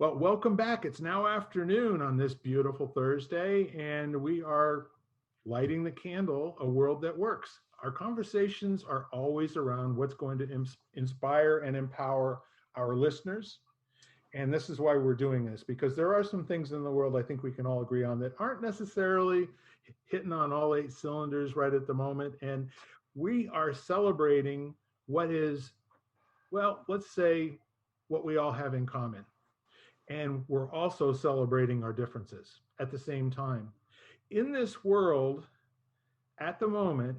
Well, welcome back. It's now afternoon on this beautiful Thursday, and we are lighting the candle, a world that works. Our conversations are always around what's going to inspire and empower our listeners. And this is why we're doing this, because there are some things in the world I think we can all agree on that aren't necessarily hitting on all eight cylinders right at the moment. And we are celebrating what is, well, let's say what we all have in common. And we're also celebrating our differences at the same time. In this world, at the moment,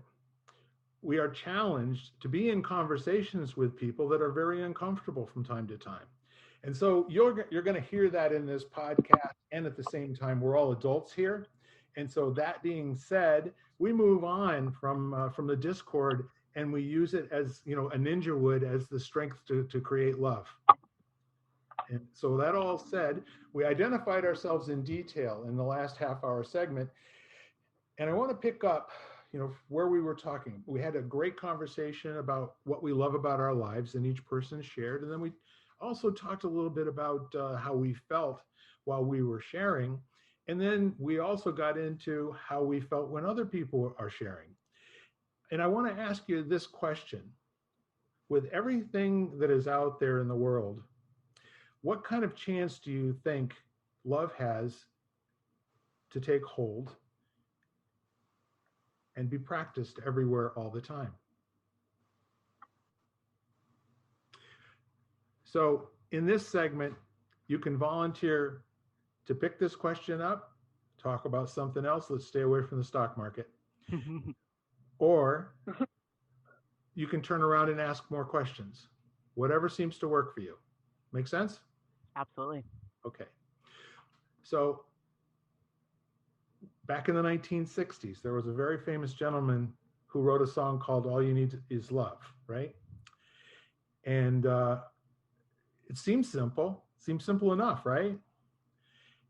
we are challenged to be in conversations with people that are very uncomfortable from time to time. And so you're going to hear that in this podcast. And at the same time, we're all adults here. And so that being said, we move on from the discord, and we use it as, a ninja would, as the strength to create love. And so that all said, we identified ourselves in detail in the last half-hour segment. And I want to pick up, where we were talking. We had a great conversation about what we love about our lives, and each person shared. And then we also talked a little bit about how we felt while we were sharing. And then we also got into how we felt when other people are sharing. And I want to ask you this question. With everything that is out there in the world, what kind of chance do you think love has to take hold and be practiced everywhere all the time? So in this segment, you can volunteer to pick this question up, talk about something else. Let's stay away from the stock market. Or you can turn around and ask more questions. Whatever seems to work for you. Make sense? Absolutely. Okay. So back in the 1960s, there was a very famous gentleman who wrote a song called All You Need Is Love, right? And it seems simple enough, right?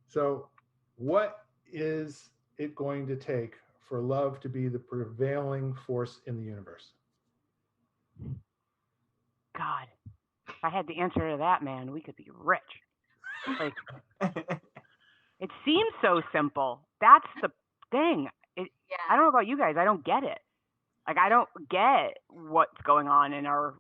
So what is it going to take for love to be the prevailing force in the universe? God, if I had the answer to that, man, we could be rich. Like, it seems so simple. That's the thing. I don't know about you guys. I don't get it. Like, I don't get what's going on in our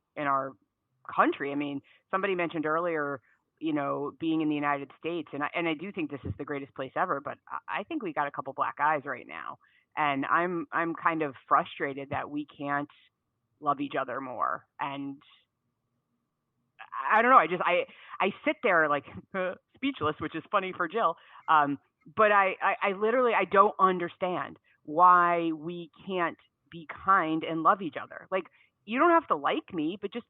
country. I mean, somebody mentioned earlier, being in the United States, and I do think this is the greatest place ever. But I think we got a couple black eyes right now, and I'm kind of frustrated that we can't love each other more. And I don't know. I sit there like speechless, which is funny for Jill. But I literally, I don't understand why we can't be kind and love each other. Like, you don't have to like me, but just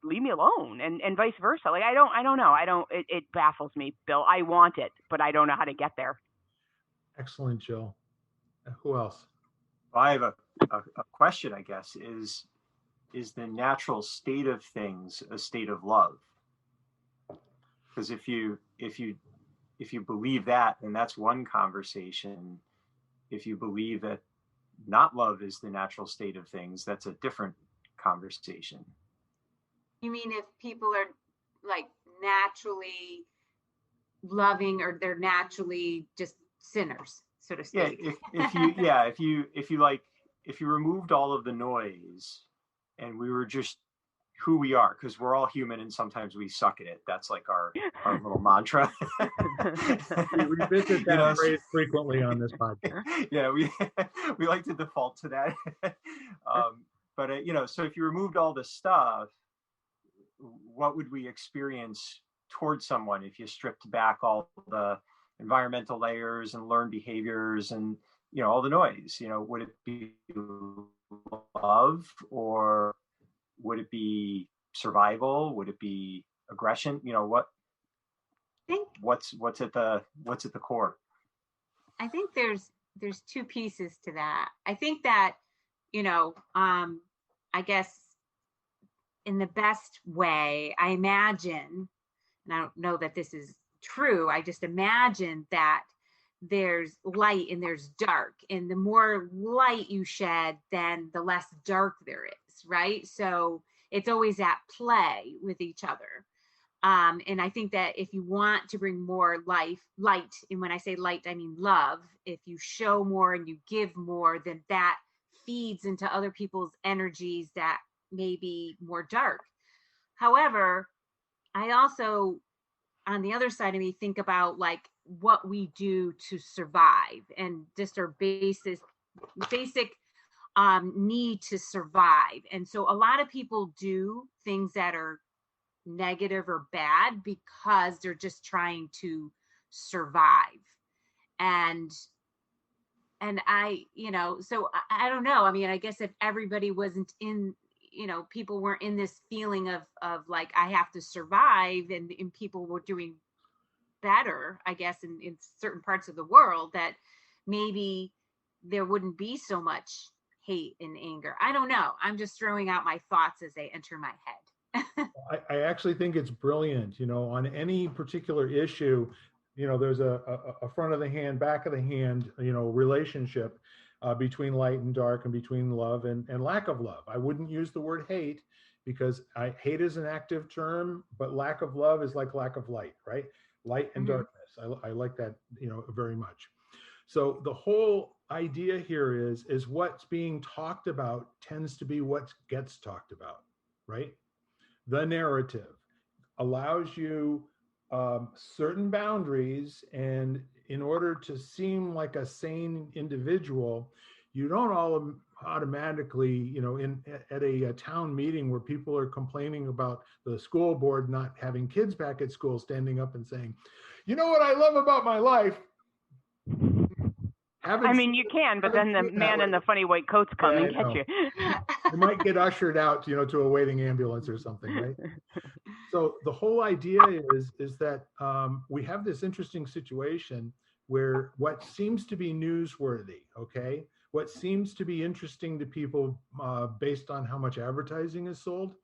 leave me alone, and vice versa. Like, I don't know. It baffles me, Bill. I want it, but I don't know how to get there. Excellent, Jill. Who else? I have a question, I guess, is the natural state of things a state of love? Because if you believe that, then that's one conversation. If you believe that not love is the natural state of things, that's a different conversation. You mean if people are like naturally loving, or they're naturally just sinners, so to speak? Yeah, if you removed all of the noise and we were just who we are, because we're all human and sometimes we suck at it. That's like our little mantra. We revisit that phrase frequently on this podcast. Yeah, we like to default to that. But so if you removed all this stuff, what would we experience towards someone if you stripped back all the environmental layers and learned behaviors and all the noise? Would it be love, or would it be survival? Would it be aggression? What's at the core? I think there's two pieces to that. I think that I guess in the best way, I imagine, and I don't know that this is true, I just imagine that there's light and there's dark, and the more light you shed, then the less dark there is, right? So it's always at play with each other. And I think that if you want to bring more light, and when I say light, I mean love, if you show more and you give more, then that feeds into other people's energies that may be more dark. However, I also, on the other side of me, think about like what we do to survive and just our basic need to survive. And so a lot of people do things that are negative or bad because they're just trying to survive. And I, so I don't know. I mean, I guess if everybody wasn't in, people weren't in this feeling of like, I have to survive, and people were doing better, I guess, in certain parts of the world, that maybe there wouldn't be so much hate and anger. I don't know. I'm just throwing out my thoughts as they enter my head. I actually think it's brilliant. On any particular issue, there's a front of the hand, back of the hand, relationship between light and dark, and between love and lack of love. I wouldn't use the word hate, because hate is an active term, but lack of love is like lack of light, right? Light and darkness. I like that, very much. So the whole idea here is what's being talked about tends to be what gets talked about, right? The narrative allows you certain boundaries, and in order to seem like a sane individual, you don't all automatically, at a town meeting where people are complaining about the school board not having kids back at school, standing up and saying, you know what I love about my life? I mean, you can, but then the man in the funny white coats come and get you. You might get ushered out, to a waiting ambulance or something, right? So the whole idea is that we have this interesting situation where what seems to be newsworthy, okay, what seems to be interesting to people based on how much advertising is sold,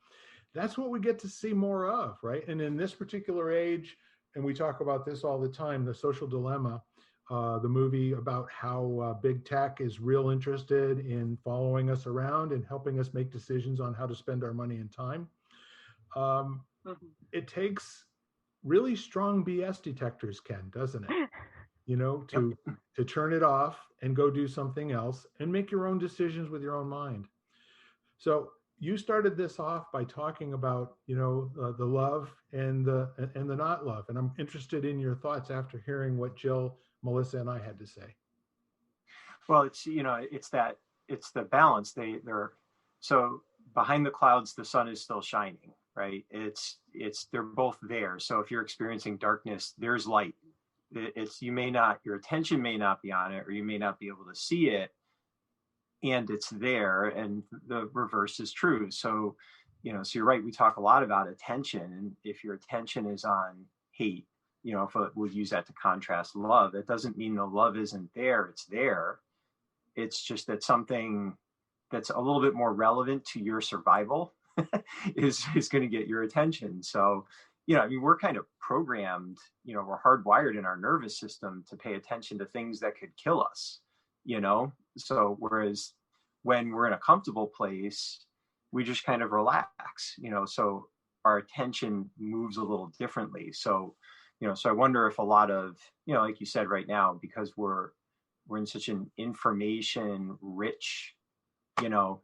that's what we get to see more of, right? And in this particular age, and we talk about this all the time, The Social Dilemma, the movie about how big tech is real interested in following us around and helping us make decisions on how to spend our money and time. It takes really strong BS detectors, Ken, doesn't it? To turn it off and go do something else and make your own decisions with your own mind. So you started this off by talking about, the love and the not love. And I'm interested in your thoughts after hearing what Jill, Melissa, and I had to say. Well, it's the balance. They're so behind the clouds, the sun is still shining, right? They're both there. So if you're experiencing darkness, there's light. Your attention may not be on it, or you may not be able to see it, and it's there. And the reverse is true. So, so you're right. We talk a lot about attention, and if your attention is on hate, if we'll use that to contrast love, that doesn't mean the love isn't there. It's there. It's just that something that's a little bit more relevant to your survival is going to get your attention. So, we're kind of programmed, we're hardwired in our nervous system to pay attention to things that could kill us, So whereas when we're in a comfortable place, we just kind of relax, so our attention moves a little differently. So, so I wonder if a lot of, like you said right now, because we're in such an information rich,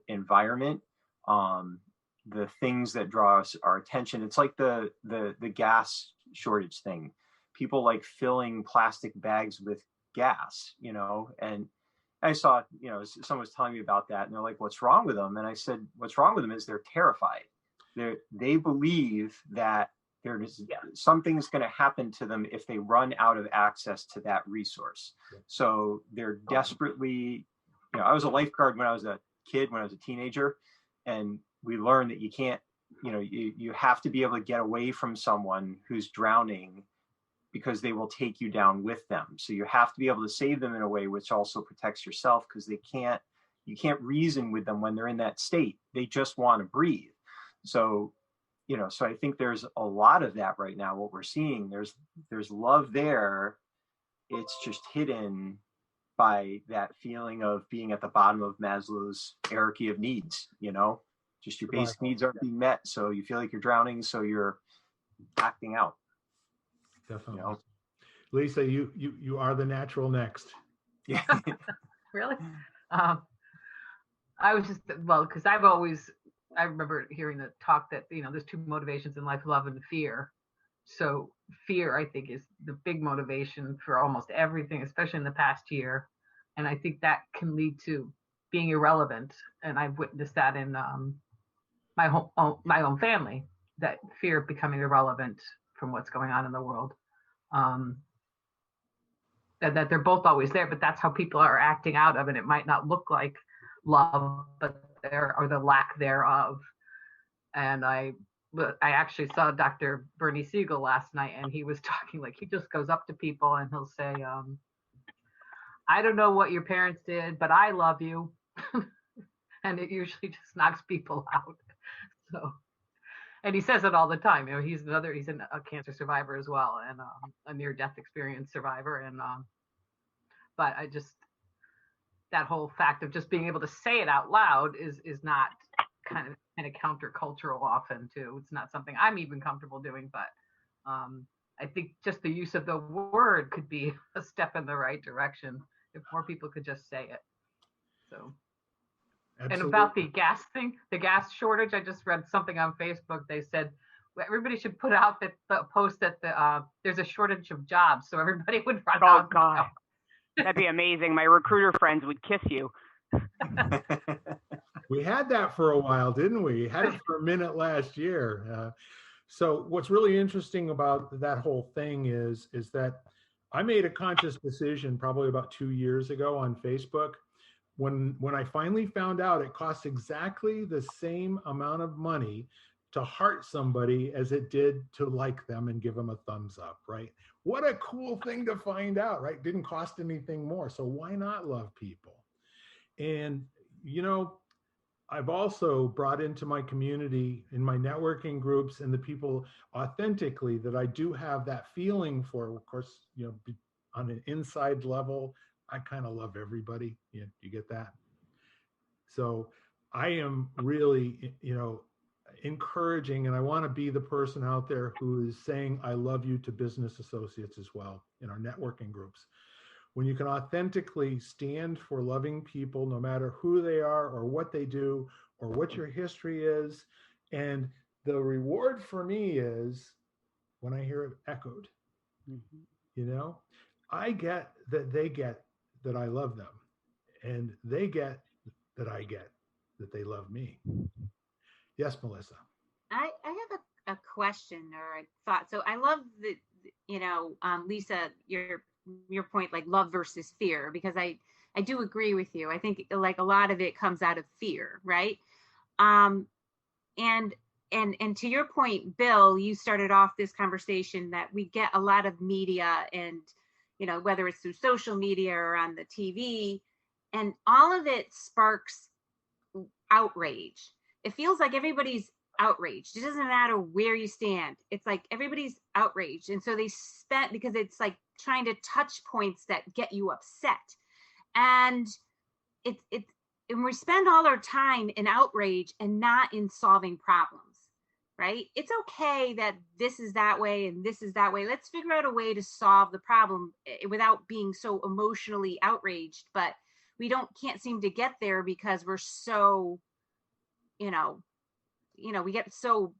environment, the things that draw us our attention, it's like the gas shortage thing. People like filling plastic bags with gas, and I saw, someone was telling me about that, and they're like, what's wrong with them? And I said, what's wrong with them is they're terrified. They believe that something's going to happen to them if they run out of access to that resource. So they're desperately, I was a lifeguard when I was a kid, when I was a teenager, and we learned that you can't, you have to be able to get away from someone who's drowning, because they will take you down with them. So you have to be able to save them in a way which also protects yourself, because you can't reason with them when they're in that state. They just want to breathe. So, so I think there's a lot of that right now. What we're seeing, there's love there. It's just hidden by that feeling of being at the bottom of Maslow's hierarchy of needs, just your basic needs aren't being met. So you feel like you're drowning. So you're acting out. Definitely. You know? Lisa, you are the natural next. Yeah. Really? I was just, well, because I remember hearing the talk that, there's two motivations in life, love and fear. So fear, I think, is the big motivation for almost everything, especially in the past year. And I think that can lead to being irrelevant. And I've witnessed that in my own family, that fear of becoming irrelevant from what's going on in the world. That they're both always there, but that's how people are acting out of it. It might not look like love, but or the lack thereof. And I actually saw Dr. Bernie Siegel last night, and he was talking, like, he just goes up to people and he'll say, I don't know what your parents did, but I love you. And it usually just knocks people out. So, and he says it all the time. He's a cancer survivor as well, and a near-death experience survivor. And but that whole fact of just being able to say it out loud is not kind of countercultural often too. It's not something I'm even comfortable doing, but I think just the use of the word could be a step in the right direction if more people could just say it. So. Absolutely. And about the gas thing, the gas shortage, I just read something on Facebook. They said everybody should put out the post that there's a shortage of jobs, so everybody would run out. Oh God, that'd be amazing. My recruiter friends would kiss you. We had that for a while, didn't we? Had it for a minute last year. So what's really interesting about that whole thing is that I made a conscious decision probably about 2 years ago on Facebook. When I finally found out it costs exactly the same amount of money to heart somebody as it did to like them and give them a thumbs up, right? What a cool thing to find out, right? Didn't cost anything more. So why not love people? And, I've also brought into my community, in my networking groups and the people authentically, that I do have that feeling for. Of course, on an inside level, I kind of love everybody. You get that? So I am really, encouraging, and I want to be the person out there who is saying I love you to business associates as well in our networking groups. When you can authentically stand for loving people, no matter who they are or what they do or what your history is. And the reward for me is when I hear it echoed. Mm-hmm. I get that they get that I love them, and they get that I get that they love me. Yes, Melissa. I have a question or a thought. So I love that, Lisa, your point, like love versus fear, because I do agree with you. I think like a lot of it comes out of fear, right? And to your point, Bill, you started off this conversation that we get a lot of media, and whether it's through social media or on the TV, and all of it sparks outrage. It feels like everybody's outraged. It doesn't matter where you stand. It's like everybody's outraged. And so because it's like trying to touch points that get you upset. And and we spend all our time in outrage and not in solving problems, right? It's okay that this is that way and this is that way. Let's figure out a way to solve the problem without being so emotionally outraged. But we can't seem to get there because we're so, we get so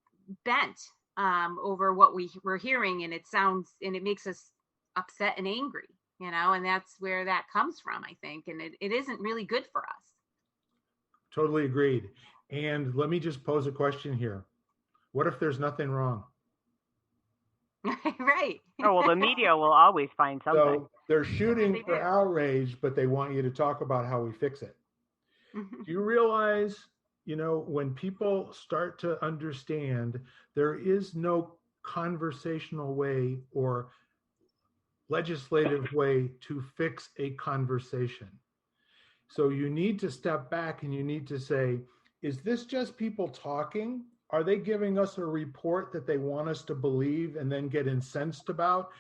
bent over what we're hearing, and it makes us upset and angry, and that's where that comes from, I think. And it isn't really good for us. Totally agreed. And let me just pose a question here. What if there's nothing wrong? Right. Oh, well, the media will always find something. So they're shooting for outrage, but they want you to talk about how we fix it. Do you realize, when people start to understand there is no conversational way or legislative way to fix a conversation? So you need to step back and you need to say, is this just people talking? Are they giving us a report that they want us to believe and then get incensed about?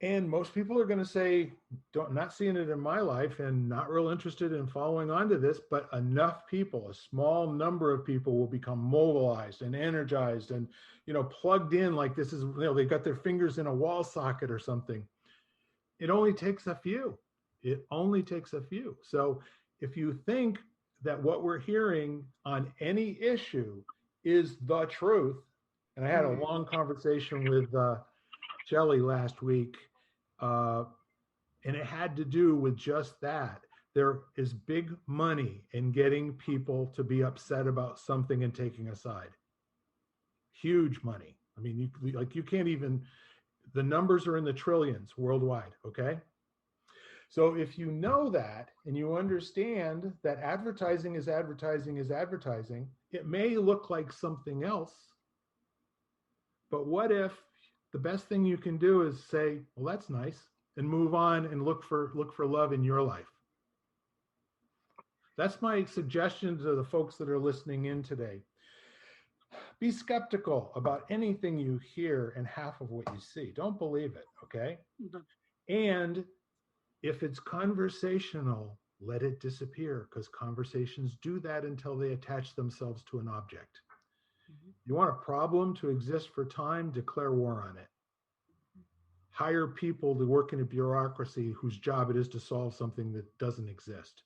And most people are going to say, not seeing it in my life and not real interested in following on to this, but enough people, a small number of people will become mobilized and energized and, plugged in like this is, they've got their fingers in a wall socket or something. It only takes a few. It only takes a few. So if you think that what we're hearing on any issue is the truth, and I had a long conversation with Shelley last week, and it had to do with just that. There is big money in getting people to be upset about something and taking a side. Huge money. I mean, you can't even, the numbers are in the trillions worldwide, okay? So if you know that and you understand that advertising is advertising is advertising, it may look like something else, but what if the best thing you can do is say, well, that's nice, and move on and look for love in your life. That's my suggestion to the folks that are listening in today. Be skeptical about anything you hear and half of what you see. Don't believe it, okay? And if it's conversational, let it disappear, because conversations do that until they attach themselves to an object. You want a problem to exist for time, declare war on it. Hire people to work in a bureaucracy whose job it is to solve something that doesn't exist.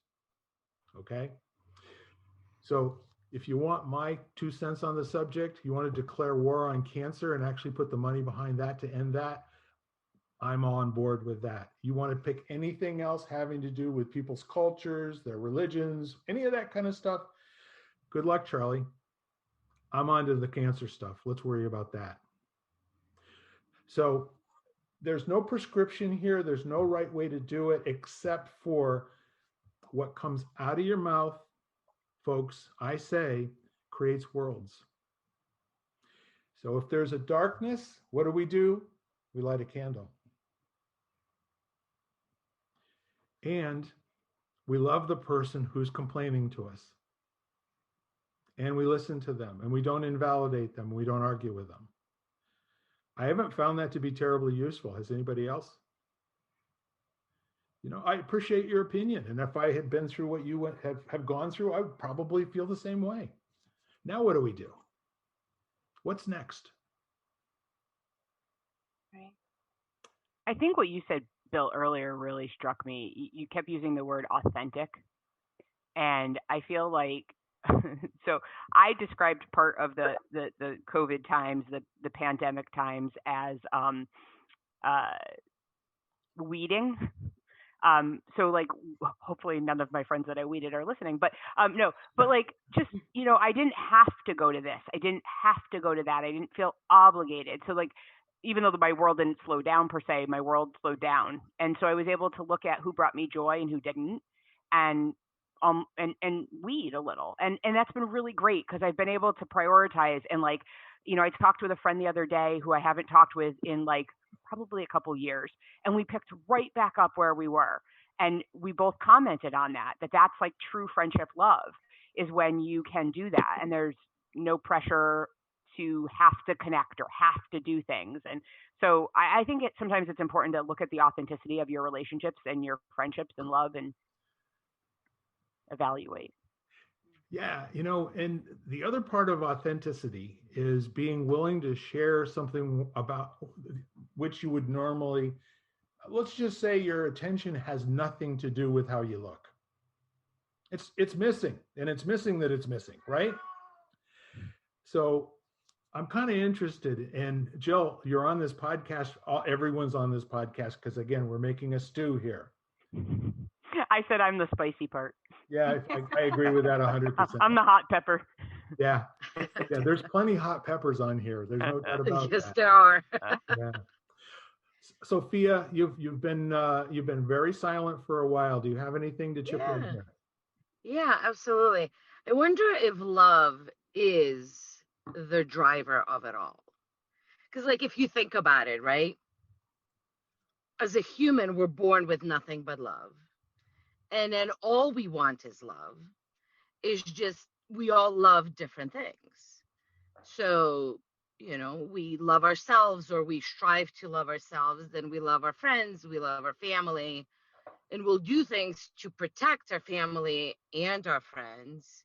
Okay? So if you want my 2 cents on the subject, you want to declare war on cancer and actually put the money behind that to end that, I'm on board with that. You want to pick anything else having to do with people's cultures, their religions, any of that kind of stuff, good luck, Charlie. I'm on to the cancer stuff. Let's worry about that. So there's no prescription here. There's no right way to do it except for what comes out of your mouth, folks, I say, creates worlds. So if there's a darkness, what do? We light a candle. And we love the person who's complaining to us. And we listen to them, and we don't invalidate them, and we don't argue with them. I haven't found that to be terribly useful. Has anybody else? I appreciate your opinion. And if I had been through what you have gone through, I would probably feel the same way. Now, what do we do? What's next? Right. I think what you said, Bill, earlier really struck me. You kept using the word authentic. And I feel like, so I described part of the COVID times, the pandemic times as weeding. So like, hopefully none of my friends that I weeded are listening, but no, but like, just, I didn't have to go to this. I didn't have to go to that. I didn't feel obligated. So like, even though my world didn't slow down per se, my world slowed down. And so I was able to look at who brought me joy and who didn't, and weed a little. And that's been really great, because I've been able to prioritize. And like, I talked with a friend the other day who I haven't talked with in like probably a couple years, and we picked right back up where we were. And we both commented on that's like true friendship love, is when you can do that. And there's no pressure to have to connect or have to do things. And so I think sometimes it's important to look at the authenticity of your relationships and your friendships and love, and evaluate. Yeah, and the other part of authenticity is being willing to share something about which you would normally, let's just say your attention has nothing to do with how you look. It's missing, and it's missing that it's missing, right? So I'm kind of interested, and Jill, you're on this podcast. Everyone's on this podcast because, again, we're making a stew here. I said I'm the spicy part. Yeah, I agree with that 100%. I'm the hot pepper. Yeah, there's plenty hot peppers on here. There's no doubt about that. Yes, there are. Yeah. Sophia, you've been very silent for a while. Do you have anything to chip in here? Yeah, absolutely. I wonder if love is the driver of it all. Because like, if you think about it, right? As a human, we're born with nothing but love. And then all we want is love. It's just, we all love different things. So, we love ourselves, or we strive to love ourselves, then we love our friends, we love our family, and we'll do things to protect our family and our friends.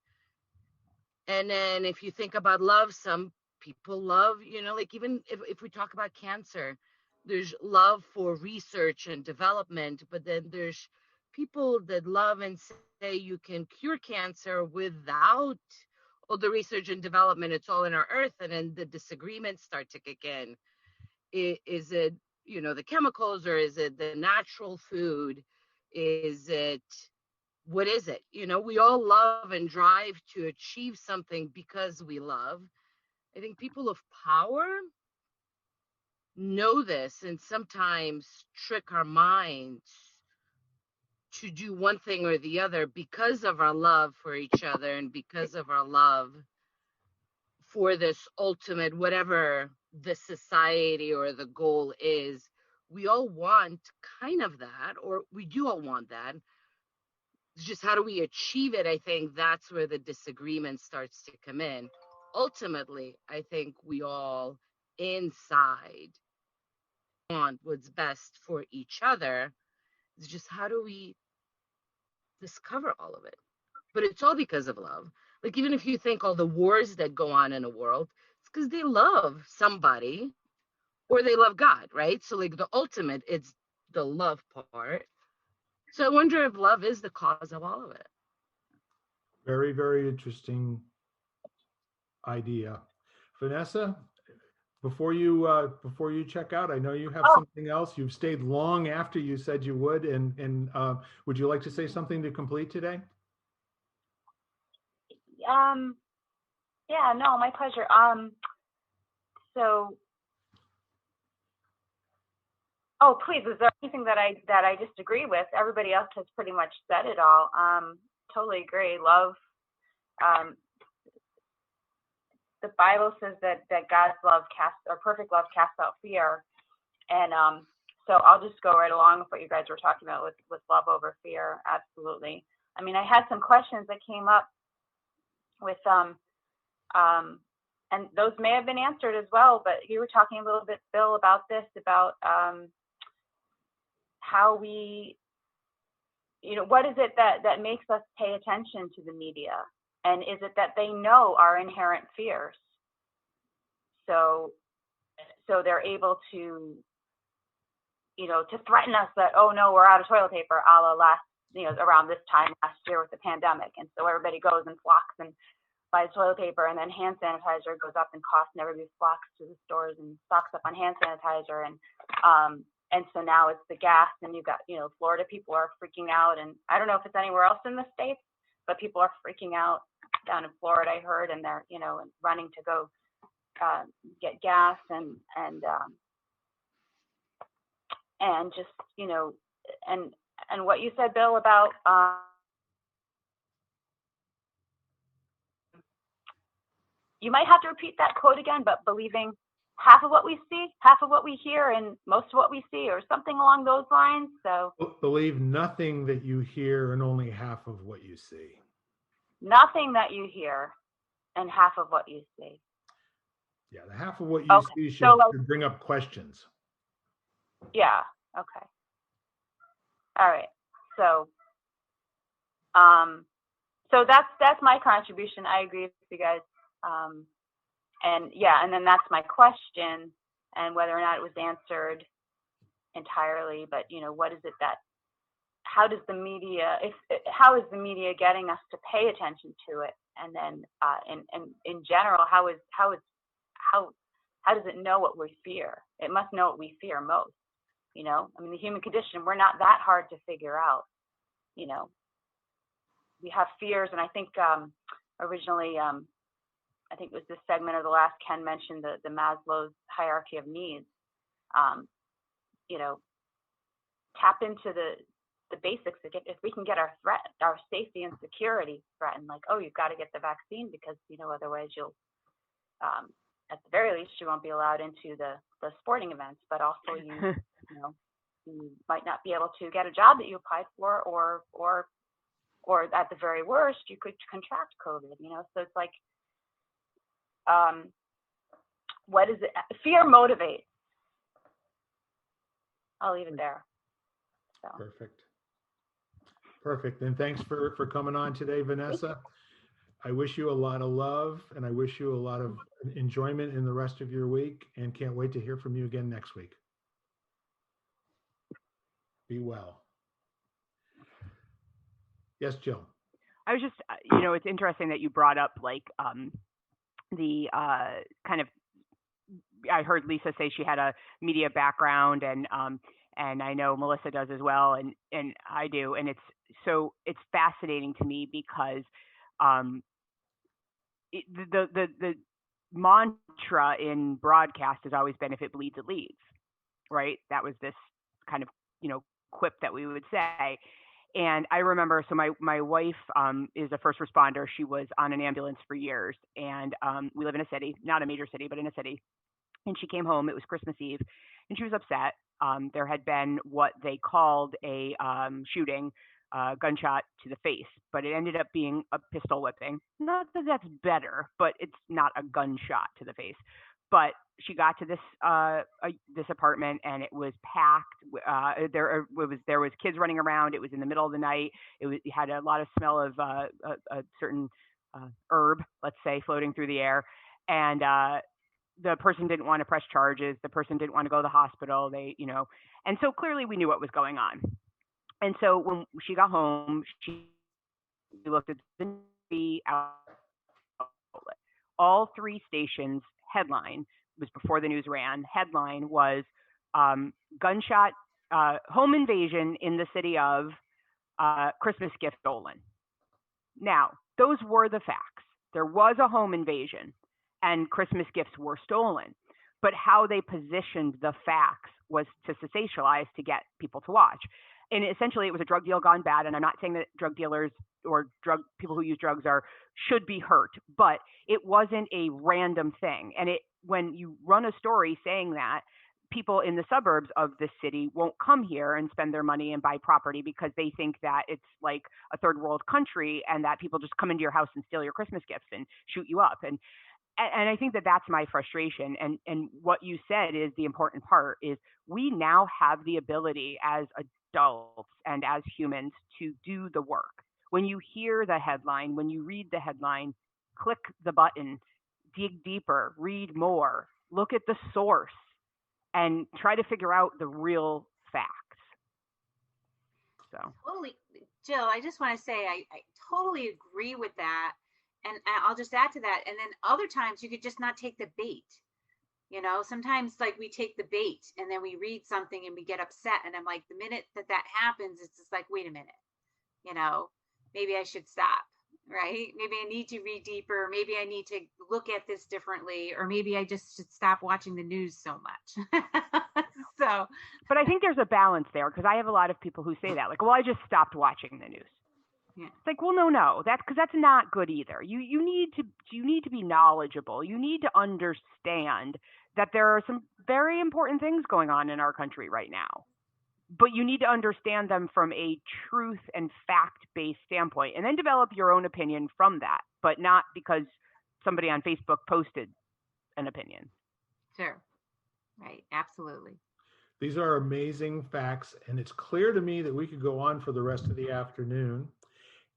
And then if you think about love, some people love, like even if we talk about cancer, there's love for research and development, but then there's people that love and say you can cure cancer without all the research and development. It's all in our earth. And then the disagreements start to kick in. Is it, the chemicals, or is it the natural food? Is it, what is it? We all love and drive to achieve something because we love. I think people of power know this and sometimes trick our minds to do one thing or the other because of our love for each other and because of our love for this ultimate, whatever the society or the goal is. We all want kind of that, or we do all want that. It's just how do we achieve it? I think that's where the disagreement starts to come in. Ultimately, I think we all inside want what's best for each other. It's just how do we discover all of it? But it's all because of love. Like, even if you think all the wars that go on in the world, it's because they love somebody or they love God, right? So like the ultimate, it's the love part. So I wonder if love is the cause of all of it. Very, very interesting idea. Vanessa, before you check out, I know you have something else. You've stayed long after you said you would, and would you like to say something to complete today? Yeah, no, my pleasure. So, oh, please, is there anything that I disagree with? Everybody else has pretty much said it all. Totally agree. Love. The Bible says that God's love perfect love casts out fear, and so I'll just go right along with what you guys were talking about with love over fear. Absolutely. I mean, I had some questions that came up with and those may have been answered as well, but you were talking a little bit, Bill, about this, about how we, what is it that makes us pay attention to the media? And is it that they know our inherent fears? So they're able to, to threaten us that, oh no, we're out of toilet paper, a la around this time last year with the pandemic. And so everybody goes and flocks and buys toilet paper, and then hand sanitizer goes up in cost, and everybody flocks to the stores and stocks up on hand sanitizer. And so now it's the gas, and you've got, Florida people are freaking out, and I don't know if it's anywhere else in the States, but people are freaking out down in Florida, I heard, and they're, running to go get gas and just, and what you said, Bill, about you might have to repeat that quote again, but believing half of what we see, half of what we hear, and most of what we see, or something along those lines. So believe nothing that you hear and only half of what you see. Nothing that you hear and half of what you see. Yeah, the half of what you see should bring up questions. Yeah. Okay. All right. So, so that's my contribution. I agree with you guys. And then that's my question, and whether or not it was answered entirely. But what is it that? How does the media? How is the media getting us to pay attention to it? And then, in general, how does it know what we fear? It must know what we fear most. I mean, the human condition, we're not that hard to figure out. We have fears, and I think originally, I think it was this segment or the last, Ken mentioned the Maslow's hierarchy of needs. Tap into the basics. If we can get our safety and security threatened, like, oh, you've got to get the vaccine because otherwise you'll, at the very least, you won't be allowed into the sporting events. But also you might not be able to get a job that you applied for, or at the very worst, you could contract COVID. So it's like, What is it? Fear motivates. I'll leave it there. So. Perfect. And thanks for coming on today, Vanessa. I wish you a lot of love, and I wish you a lot of enjoyment in the rest of your week, and can't wait to hear from you again next week. Be well. Yes, Jill. I was just, it's interesting that you brought up like the kind of, I heard Lisa say she had a media background, and I know Melissa does as well, and I do, and it's fascinating to me because the mantra in broadcast has always been, if it bleeds, it leads, right? That was this kind of quip that we would say. And I remember, so my wife is a first responder. She was on an ambulance for years, and we live in a city, not a major city, but in a city. And she came home, it was Christmas Eve, and she was upset. There had been what they called a shooting, gunshot to the face, but it ended up being a pistol whipping. Not that that's better, but it's not a gunshot to the face. But she got to this apartment, and it was packed. There was kids running around. It was in the middle of the night. It had a lot of smell of a certain herb, let's say, floating through the air. And the person didn't want to press charges. The person didn't want to go to the hospital. And so clearly we knew what was going on. And so when she got home, she looked at the TV outlet. All three stations' headline was before the news ran. Headline was gunshot, home invasion in the city of Christmas gift stolen. Now, those were the facts. There was a home invasion and Christmas gifts were stolen. But how they positioned the facts was to sensationalize, to get people to watch. And essentially, it was a drug deal gone bad. And I'm not saying that drug dealers or people who use drugs should be hurt, but it wasn't a random thing. And when you run a story saying that, people in the suburbs of the city won't come here and spend their money and buy property because they think that it's like a third world country and that people just come into your house and steal your Christmas gifts and shoot you up. And I think that that's my frustration. And what you said is the important part, is we now have the ability as adults and as humans to do the work. When you hear the headline, when you read the headline, click the button, dig deeper, read more, look at the source, and try to figure out the real facts. So totally, Jill, I just want to say I totally agree with that. And I'll just add to that. And then other times you could just not take the bait. Sometimes like we take the bait and then we read something and we get upset. And I'm like, the minute that happens, it's just like, wait a minute, maybe I should stop, right? Maybe I need to read deeper. Maybe I need to look at this differently, or maybe I just should stop watching the news so much. But I think there's a balance there, because I have a lot of people who say that, like, well, I just stopped watching the news. Yeah. It's like, well, no, that's not good either. You need to be knowledgeable. You need to understand that there are some very important things going on in our country right now, but you need to understand them from a truth and fact-based standpoint, and then develop your own opinion from that, but not because somebody on Facebook posted an opinion. Sure. Right. Absolutely. These are amazing facts, and it's clear to me that we could go on for the rest of the afternoon.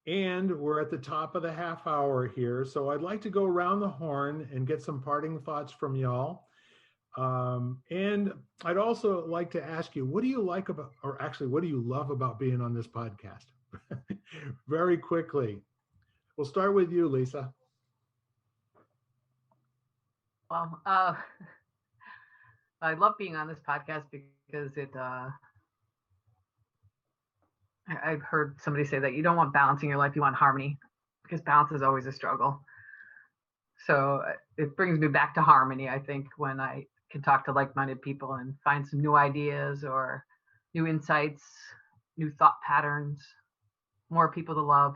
And we're at the top of the half hour here. So I'd like to go around the horn and get some parting thoughts from y'all. And I'd also like to ask you, what do you like about, or actually, what do you love about being on this podcast? Very quickly. We'll start with you, Lisa. Well, I love being on this podcast because I've heard somebody say that you don't want balance in your life, you want harmony, because balance is always a struggle. So it brings me back to harmony, I think, when I can talk to like-minded people and find some new ideas or new insights, new thought patterns, more people to love.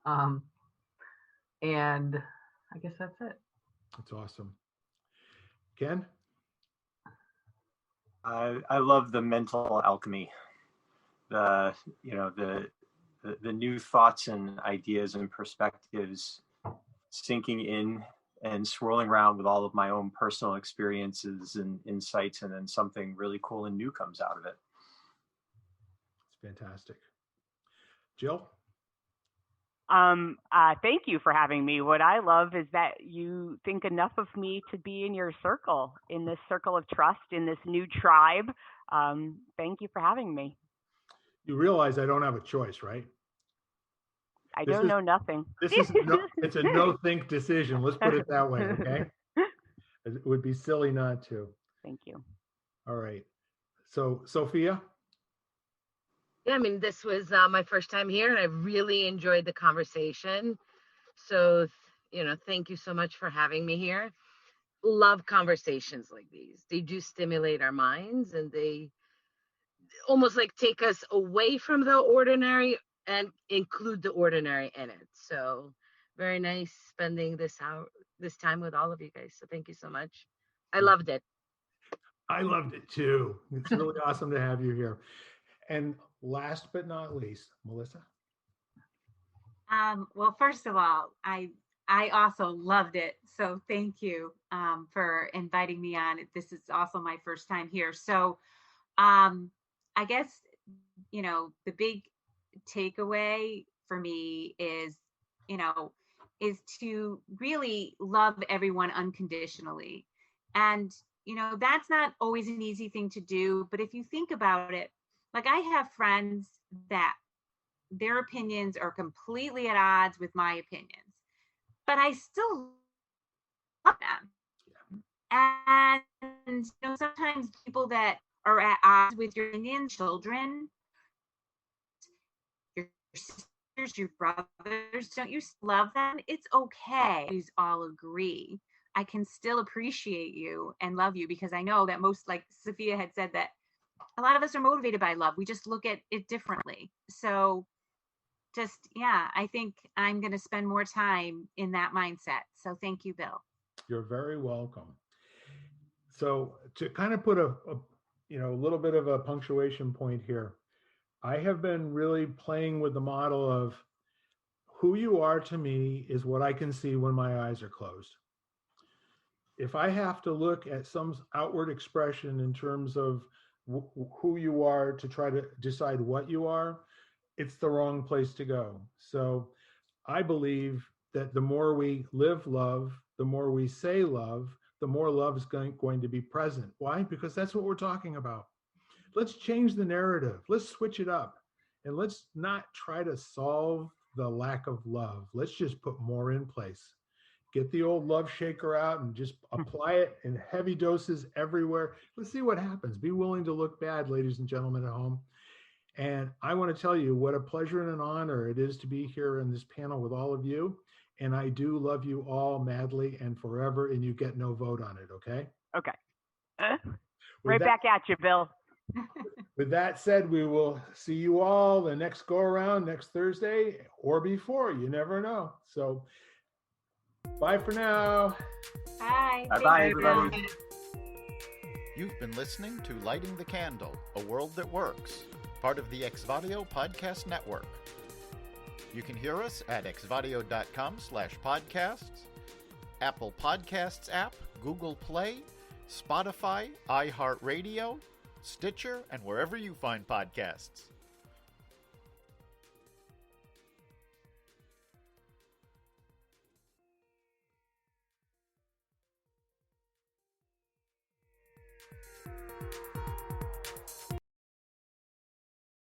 And I guess that's it. That's awesome. Ken? I love the mental alchemy. The new thoughts and ideas and perspectives sinking in and swirling around with all of my own personal experiences and insights, and then something really cool and new comes out of it. It's fantastic. Jill? Thank you for having me. What I love is that you think enough of me to be in your circle, in this circle of trust, in this new tribe. Thank you for having me. You realize I don't have a choice, right? I don't know nothing. It's a no-think decision. Let's put it that way, okay? It would be silly not to. Thank you. All right. So, Sophia? Yeah, I mean, this was my first time here, and I really enjoyed the conversation. So, thank you so much for having me here. Love conversations like these. They do stimulate our minds, and they almost like take us away from the ordinary and include the ordinary in it. So, very nice spending this time with all of you guys. So, thank you so much. I loved it. I loved it too. It's really awesome to have you here. And last but not least, Melissa. Well, first of all, I also loved it. So thank you for inviting me on. This is also my first time here. So I guess, the big takeaway for me is to really love everyone unconditionally. And, that's not always an easy thing to do. But if you think about it, like I have friends that their opinions are completely at odds with my opinions, but I still love them. And sometimes people that are at odds with your opinion, children, your sisters, your brothers, don't you love them? It's okay. We all agree. I can still appreciate you and love you, because I know that most, like Sophia had said, that a lot of us are motivated by love. We just look at it differently. So I think I'm going to spend more time in that mindset. So thank you, Bill. You're very welcome. So to kind of put a little bit of a punctuation point here, I have been really playing with the model of who you are to me is what I can see when my eyes are closed. If I have to look at some outward expression in terms of who you are to try to decide what you are, it's the wrong place to go. So I believe that the more we live love, the more we say love, the more love is going to be present. Why? Because that's what we're talking about. Let's change the narrative. Let's switch it up. And let's not try to solve the lack of love. Let's just put more in place. Get the old love shaker out and just apply it in heavy doses everywhere. Let's see what happens. Be willing to look bad, ladies and gentlemen at home. And I want to tell you what a pleasure and an honor it is to be here in this panel with all of you. And I do love you all madly and forever, and you get no vote on it, okay? Okay. Right back at you, Bill. With that said, we will see you all the next go around next Thursday or before. You never know. So bye for now. Bye. Bye-bye, everybody. You've been listening to Lighting the Candle, a world that works, part of the Exvadio Podcast Network. You can hear us at exvadio.com/podcasts, Apple Podcasts app, Google Play, Spotify, iHeartRadio, Stitcher, and wherever you find podcasts.